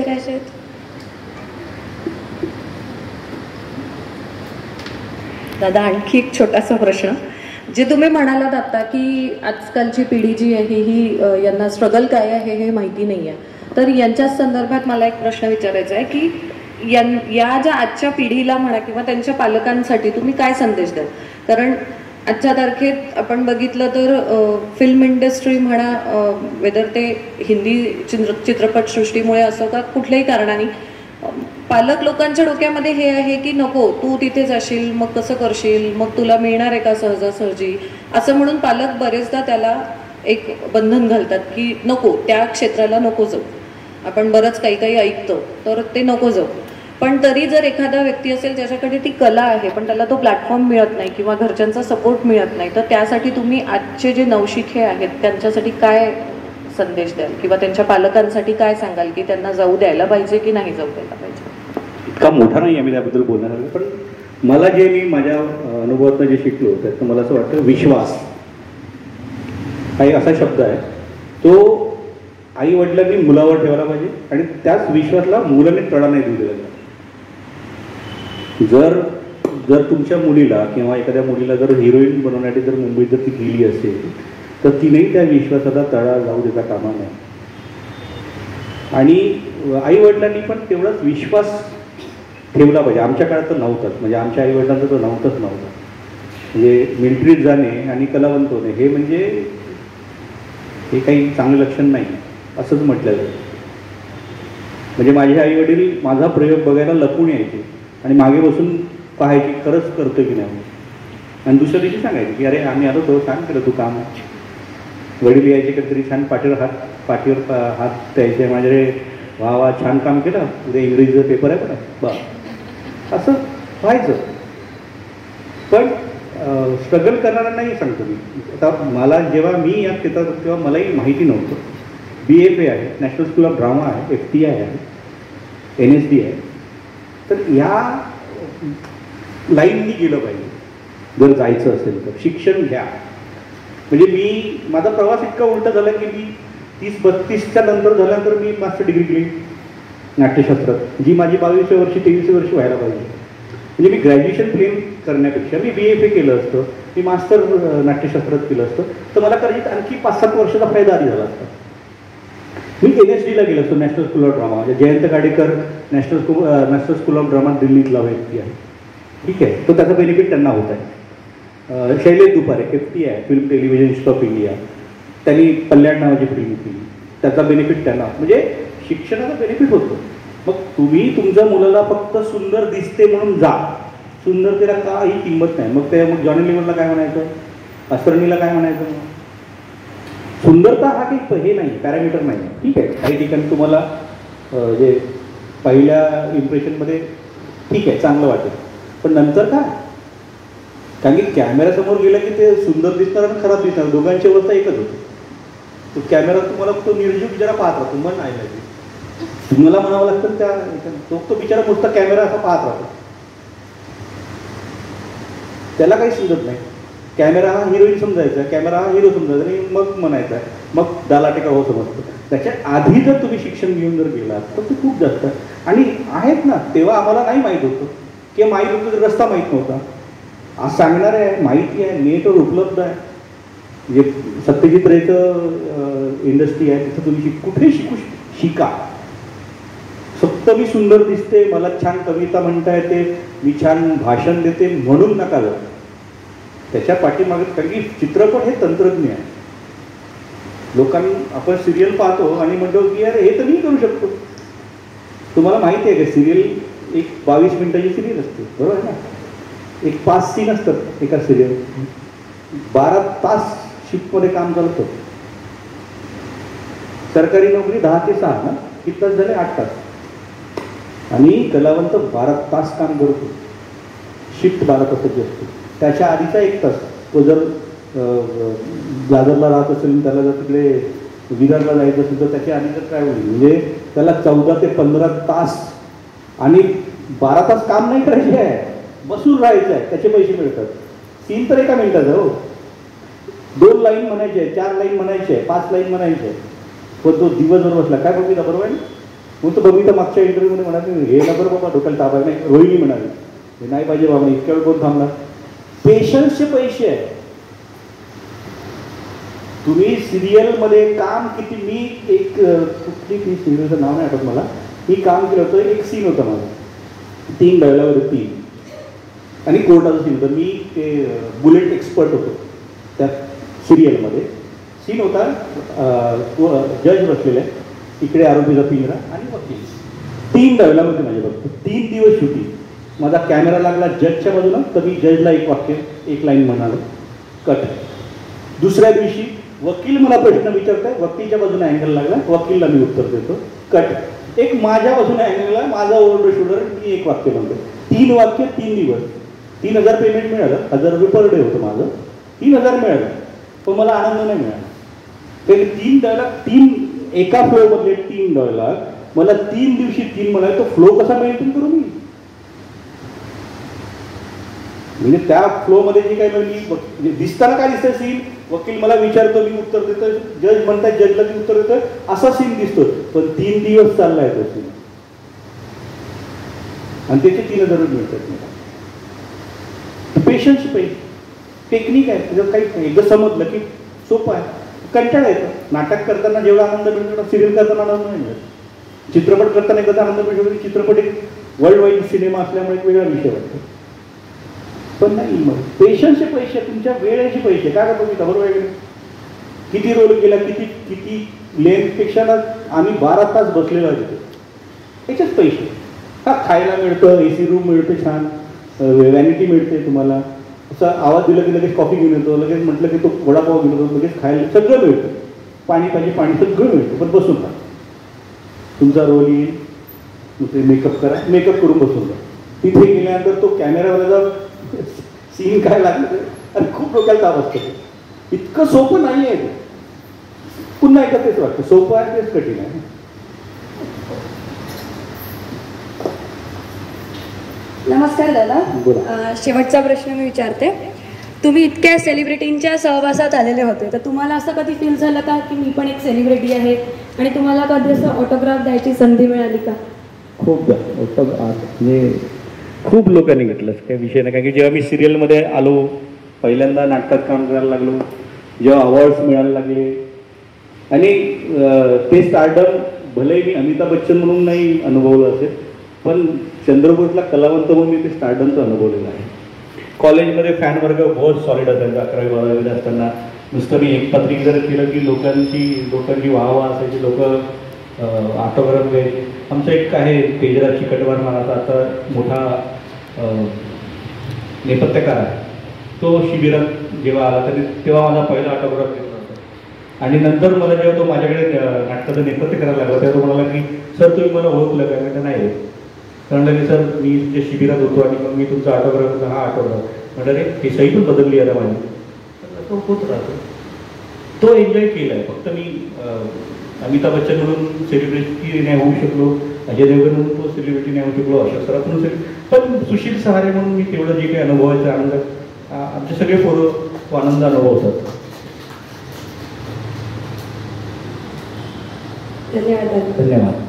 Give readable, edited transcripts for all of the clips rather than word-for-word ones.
कसे आहेत? दादा, आणखी एक छोटासा प्रश्न, जे तुम्ही म्हणालात आता की आजकालची पिढी जी आहे ही यांना स्ट्रगल काय आहे हे माहिती नाही आहे, तर यांच्याच संदर्भात मला एक प्रश्न विचारायचा आहे की या ज्या आजच्या पिढीला म्हणा किंवा त्यांच्या पालकांसाठी तुम्ही काय संदेश द्याल? कारण आजच्या तारखेत आपण बघितलं तर फिल्म इंडस्ट्री म्हणा, वेदर ते हिंदी चित्रपटसृष्टीमुळे असो का कुठल्याही कारणाने, पालक लोकांच्या डोक्यामध्ये हे आहे की नको तू तिथे जाशील मग कसं करशील, मग तुला मिळणार आहे का सहजासहजी, असं म्हणून पालक बरेचदा त्याला एक बंधन घालतात की नको त्या क्षेत्राला नको जाऊ. आपण बरंच काही काही ऐकतो तर ते नको जाऊ. पण तरी जर एखादा व्यक्ती असेल ज्याच्याकडे ती कला आहे पण त्याला तो प्लॅटफॉर्म मिळत नाही किंवा घरच्यांचा सपोर्ट मिळत नाही, तर त्यासाठी तुम्ही आजचे जे नवशिखे आहेत त्यांच्यासाठी काय संदेश द्याल किंवा त्यांच्या पालकांसाठी काय सांगाल की त्यांना जाऊ द्यायला पाहिजे की नाही जाऊ द्यायला पाहिजे? इतका मोठा नाही आम्ही त्याबद्दल बोलणार आहे, पण मला जे मी माझ्या अनुभवातून जे शिकलो त्याचं मला असं वाटतं, विश्वास हा एक असा शब्द आहे तो आई वडिलांनी मुलावर ठेवला पाहिजे आणि त्याच विश्वासला मुलाने तडा नाही देऊ दिला. जर जर तुमच्या मुलीला किंवा एखाद्या मुलीला जर हिरोईन बनवण्यासाठी जर मुंबईत जर ती गेली असेल तर तिनेही त्या विश्वासाला तडा जाऊ देता कामा नये. आणि आई वडिलांनी पण तेवढाच विश्वास ठेवला पाहिजे. आमच्या काळात तर नव्हताच, म्हणजे आमच्या आई वडिलांचं तर नव्हतंच. म्हणजे मिलिटरीत जाणे आणि कलावंत होणे हे म्हणजे हे काही चांगलं लक्षण नाही असंच म्हटलं जातं. म्हणजे माझे आई वडील माझा प्रयोग बघायला लपून यायचे आणि मागे बसून पाहायचे खरंच करतो की नाही, आणि दुसऱ्या दिवशी सांगायचे की अरे आम्ही आलो तो छान केलं तू काम. वडील यायचे कधीतरी छान पाठीवर हात द्यायचे माझे, वा वा छान काम केलं, उद्या इंग्रजीचा पेपर आहे पण बा, असं व्हायचं. पण स्ट्रगल करणाऱ्यांनाही सांगतो मी, आता मला जेव्हा मी यात येतात तेव्हा मलाही माहिती नव्हतं. BFA आहे, नॅशनल स्कूल ऑफ ड्रामा आहे, FTI आहे, NSD आहे. तर ह्या लाईननी गेलं पाहिजे जर जायचं असेल तर. शिक्षण घ्या. म्हणजे माझा प्रवास इतका उलटा झाला की मी 30-32च्या नंतर झाल्यानंतर मी मास्टर डिग्री केली नाट्यशास्त्रात, जी माझी 22व्या वर्षी 23व्या वर्षी व्हायला पाहिजे. म्हणजे मी ग्रॅज्युएशन प्लेन करण्यापेक्षा मी BFA केलं असतं, मी मास्टर नाट्यशास्त्रात केलं असतं तर मला कदाचित आणखी 5-7 वर्षाचा फायदा आधी झाला असता. मी NSDला गेलो असतो, नॅशनल स्कूल ऑफ ड्रामा, म्हणजे Jayant Gadekar National School of Drama दिल्लीतला व्यक्ती आहे, ठीक आहे, तो त्याचा बेनिफिट त्यांना होत आहे. शैलेश दुपारे FT आहे, film television institute of India, त्यांनी कल्याण नावाची फिल्म केली, त्याचा बेनिफिट त्यांना, म्हणजे शिक्षणाचा बेनिफिट होतो. मग तुम्ही तुमच्या मुलाला फक्त सुंदर दिसते म्हणून जा, सुंदरतेला काही किंमत नाही. मग जॉनी लिव्हरला काय म्हणायचं, अस्त्रनीला काय म्हणायचं? सुंदरता हा काही हे नाही, पॅरामीटर नाही. ठीक आहे, काही ठिकाणी तुम्हाला जे पहिल्या इम्प्रेशनमध्ये ठीक आहे चांगलं वाटेल, पण नंतर काय? कारण की कॅमेऱ्यासमोर गेलं की ते सुंदर दिसणार आणि खराब दिसणार, दोघांची अवस्था एकच होती. तो कॅमेरा तुम्हाला तो निर्जीव बिचारा पाहत राहतो, मन नाही लागेल तुम्हाला म्हणावं लागतं त्या तो बिचारा नुसता कॅमेरा असा पाहत राहतो, त्याला काही समजत नाही. कॅमेरा हा हिरोईन समजायचा, कॅमेरा हा हिरो समजायचा आणि मग म्हणायचा, मग दालाटे का हो समजतं. त्याच्या आधी जर तुम्ही शिक्षण घेऊन जर गेलात तर ते खूप जास्त आणि आहेत ना, तेव्हा आम्हाला नाही माहीत होतं किंवा माहीत होतं तर रस्ता माहीत नव्हता. आज सांगणार आहे, माहिती आहे, नेटवर उपलब्ध आहे. म्हणजे सत्यजित रेचं इंडस्ट्री आहे, तिथं तुम्ही कुठे शिका. फक्त मी सुंदर दिसते, मला छान कविता म्हणता येते, मी छान भाषण देते म्हणून नका जाऊ. त्याच्या पाठीमागे, कारण की चित्रपट हे तंत्रज्ञ आहे. लोकांनी आपण सिरियल पाहतो आणि म्हणतो की यार हे तर मी करू शकतो. तुम्हाला माहिती आहे का, सिरियल एक 22 मिनिटाची सिरियल असते, बरोबर आहे ना, एक 5 सीन असतात एका सिरियल, 12 तास शिफ्टमध्ये काम चालतं. सरकारी नोकरी 10 ते 6 ना, किती तास झाले? 8 तास. आणि कलावंत 12 तास काम करतो, शिफ्ट 12 तासाची असते. त्याच्या आधीचा 1 तास तो जर दादरला राहत असेल, त्याला जर तिकडे विदर्भला जायचं असेल तर त्याच्या आधीचं काय होईल, म्हणजे त्याला 14 ते 15 तास आणि 12 तास काम नाही करायचे आहे, बसून राहायचं आहे, त्याचे पैसे मिळतात. सीन तर एका मिनिटाचं हो, 2 लाईन म्हणायचे, 4 लाईन म्हणायचे, 5 लाईन म्हणायचे, पण तो दिवसभर बसला काय बघितलं, बरोबर आहे. मग तो बबिता मागच्या इंटरव्ह्यूमध्ये म्हणाले हे ना बरं बाबा डोक्याला ताप आहे. नाही, रोहिणी म्हणाली हे नाही पाहिजे बाबा, इतक्या वेळ कोण थांबणार. पेशन्सचे पैसे आहे. तुम्ही सिरियलमध्ये काम किती, मी एक कुठली ती सिरियलचं नाव नाही आठवत मला, मी काम केलं होतं. एक सीन होता माझा 3 डायलॉग 3 आणि कोर्टाचं सीन होतं. मी ते बुलेट एक्सपर्ट होतो त्या सिरियलमध्ये. सीन होता जज बसलेला आहे, इकडे आरोपीचा पिंजरा आणि वकील. 3 डायलॉग होते माझे फक्त. 3 दिवस शूटिंग. माझा कॅमेरा लागला जजच्या बाजूला, तर मी जजला एक वाक्य, एक लाईन म्हणालो, कट. दुसऱ्या दिवशी वकील मला प्रश्न विचारताय, वकीलच्या बाजूने अँगल लागला, वकीलला मी उत्तर देतो, कट. एक माझ्या बाजूने अँगलला, माझा ओव्हर शोल्डर, मी एक वाक्य म्हणतो. 3 वाक्य 3 दिवस. 3000 पेमेंट मिळालं. 1000 रुपये पर डे होतं माझं. 3000 मिळालं, पण मला आनंद नाही मिळाला. ते 3 डायलॉग, 3 एका फ्लोमधले 3 डायलॉग मला 3 दिवशी 3 म्हणाले. तो फ्लो कसा मेंटेन करू मी? म्हणजे त्या फ्लोमध्ये जे काही म्हणजे दिसताना काय दिसतं सीन, वकील मला विचारतो, मी उत्तर देतो, जज म्हणतात, जजला मी उत्तर देतो, असा सीन दिसतो. पण 3 दिवस चाललाय तो सीन आणि त्याचे 3000 रुपये मिळतात मला. पेशन्स पाहिजे, टेक्निक आहे. त्याच्यात काही एकदा समजलं की सोपं आहे. कंटाळा येतो. नाटक करताना जेवढा आनंद मिळतो सिरियल करताना आनंद नाही मिळत. चित्रपट करताना एकदा आनंद मिळतो. चित्रपट एक वर्ल्ड वाईड सिनेमा असल्यामुळे एक वेगळा विषय वाटतो. पण नाही, मग पेशन्सचे पैसे, तुमच्या वेळेचे पैसे काय करतो मी खबर वेगळे. किती रोल केला, किती लेंथपेक्षा ना आम्ही 12 तास बसलेलो आहे तिथे. त्याच्याच पैसे. हा, खायला मिळतं, AC रूम मिळते, छान व्हॅनिटी मिळते तुम्हाला. असा आवाज दिला की लगेच कॉफी घेऊन येतो, लगेच म्हटलं की तो वडापाव घेऊन येतो, लगेच खायला सगळं मिळतं. पाणी पाहिजे पाणी, सगळं मिळतं. पण बसून राहा. तुमचा रोल येईल, दुसरे मेकअप करा, मेकअप करून बसून जा. तिथे गेल्यानंतर तो कॅमेरावाल्याचा सीन काय लागलं आणि खूप डोक्याला ताप असतो. इतकं सोपं नाही आहे. पुन्हा एकदा तेच वाटतं, सोपं आहे तेच कठीण आहे. नमस्कार दादा. शेवटचा प्रश्न मी विचारते. तुम्ही इतक्या सेलिब्रिटींच्या सहवासात आलेले होते, तर तुम्हाला असं कधी फील झालं का की मी पण एक सेलिब्रिटी आहे, आणि तुम्हाला कधी असं ऑटोग्राफ द्यायची संधी मिळाली का? खूपदा म्हणजे खूप लोकांनी घेतलं, काही विषय नाही. कारण की जेव्हा मी सिरियलमध्ये आलो, पहिल्यांदा नाटकात काम करायला लागलो, जेव्हा अवॉर्ड्स मिळायला लागले, आणि ते स्टारडम भले मी अमिताभ बच्चन म्हणून नाही अनुभवलं असेल, पण चंद्रपूरला कलावंत म्हणून मी ते स्टारडमचं अनुभवलेलं आहे. कॉलेजमध्ये फॅन वर्ग बहुत सॉलिड असायचा. 11वी-12वीला असताना नुसतं मी एक पत्रिक जर केलं की लोकांची वाहवा असायची, लोक ऑटोग्राफ घ्यायचे. आमचं एक आहे तेजरा चिकटवार नावाचा आता मोठा नेपथ्यकार आहे, तो शिबिरात जेव्हा आला तरी तेव्हा माझा पहिला ऑटोग्राफ घेतला होता. आणि नंतर मला जेव्हा तो माझ्याकडे नाटकाचं नेपथ्य करायला लागला, तेव्हा तो म्हणाला की सर तुम्ही मला ओळखलं का? म्हटलं नाही. कारण की सर मी तुमच्या शिबिरात होतो आणि मग मी तुमचा ऑटोग्राफ, हा ऑटोग्राफ. म्हटलं रे ही सही पण बदलली आता माझी. तो होत राहतो. तो एन्जॉय केला आहे. फक्त मी अमिताभ बच्चन म्हणून सेलिब्रिटी नाही होऊ शकलो, अजय देवगण म्हणून तो सेलिब्रिटी नाही होऊ शकलो, अशोक सराफ म्हणून पण सुशील सहारे म्हणून मी तेवढं जे काही अनुभवायचं आनंद, आमचे सगळे पोरं तो आनंद अनुभवतात. धन्यवाद. धन्यवाद.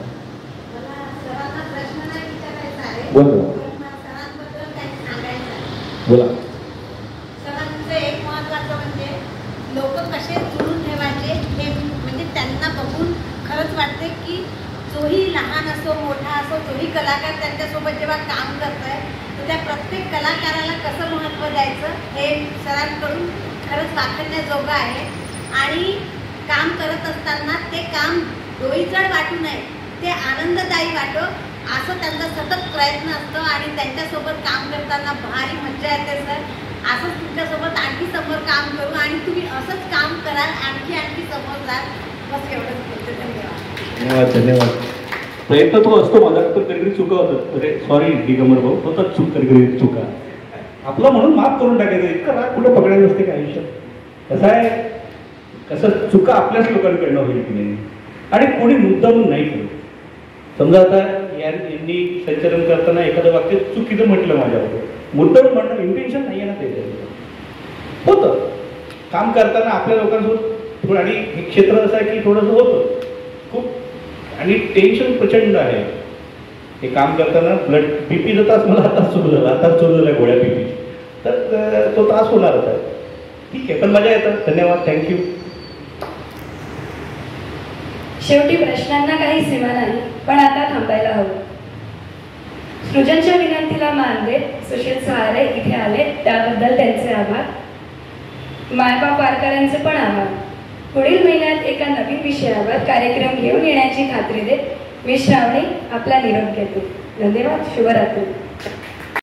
बोला. सरांचं एक महत्त्वाचं म्हणजे लोक कसे जुळून ठेवायचे हे, म्हणजे त्यांना बघून खरंच वाटते की जोही लहान असो मोठा असो, जोही कलाकार त्यांच्यासोबत जेव्हा काम करत आहे, तर त्या प्रत्येक कलाकाराला कसं महत्त्व द्यायचं हे सरांकडून खरंच वाखण्याजोगं आहे. आणि काम करत असताना ते काम डोईजड वाटू नये, ते आनंददायी वाटो, असं त्यांचा सतत प्रयत्न असतो. आणि त्यांच्यासोबत काम करताना भारी मज्जा येते सर. असंच तुमच्यासोबत आणखी समोर काम करू आणि तुम्ही असंच काम कराल, आणखी समोर जाल. बस एवढंच बोलते. धन्यवाद. धन्यवाद. प्रयत्न तो असतो माझा, पण कधी चुका होतात. अरे सॉरी दिगंबर भाऊ, होतात चूक, कधी चुका. आपलं म्हणून माफ करून टाकायचं. इतकं राग कुठं पकडायचं असते का आयुष्यात? कसं आहे, कसं चुका आपल्याच लोकांकडनं होईल की नाही, आणि कोणी मुद्दामून नाही करत. समजा आता यांनी संचलन करताना एखादं वाक्य चुकीचं म्हटलं माझ्यावर, मुद्दामून म्हणणं इंटेन्शन नाही आहे ना, ते होतं. काम करताना आपल्या लोकांसोबत थोडं, आणि हे क्षेत्र असं आहे की थोडंसं होतं, खूप आणि टेन्शन प्रचंड आहे. हे काम करताना ब्लड बीपीचा त्रास मला आता सुरू झाला गोळ्या बीपी, तर तो त्रास होणारच आहे. ठीक आहे, पण मजा येतात. धन्यवाद, थँक्यू. शेवटी प्रश्नांना काही सीमा नाही, पण आता थांबायला हवं. सृजनच्या विनंतीला मान देत सुशील सहारे इथे आले, त्याबद्दल त्यांचे आभार. मायबाप वारकऱ्यांचे पण आभार. पुढील महिन्यात एका नवीन विषयावर कार्यक्रम घेऊन येण्याची खात्री देत मी श्रावणी आपला निरोप घेते. धन्यवाद. शुभरात्री.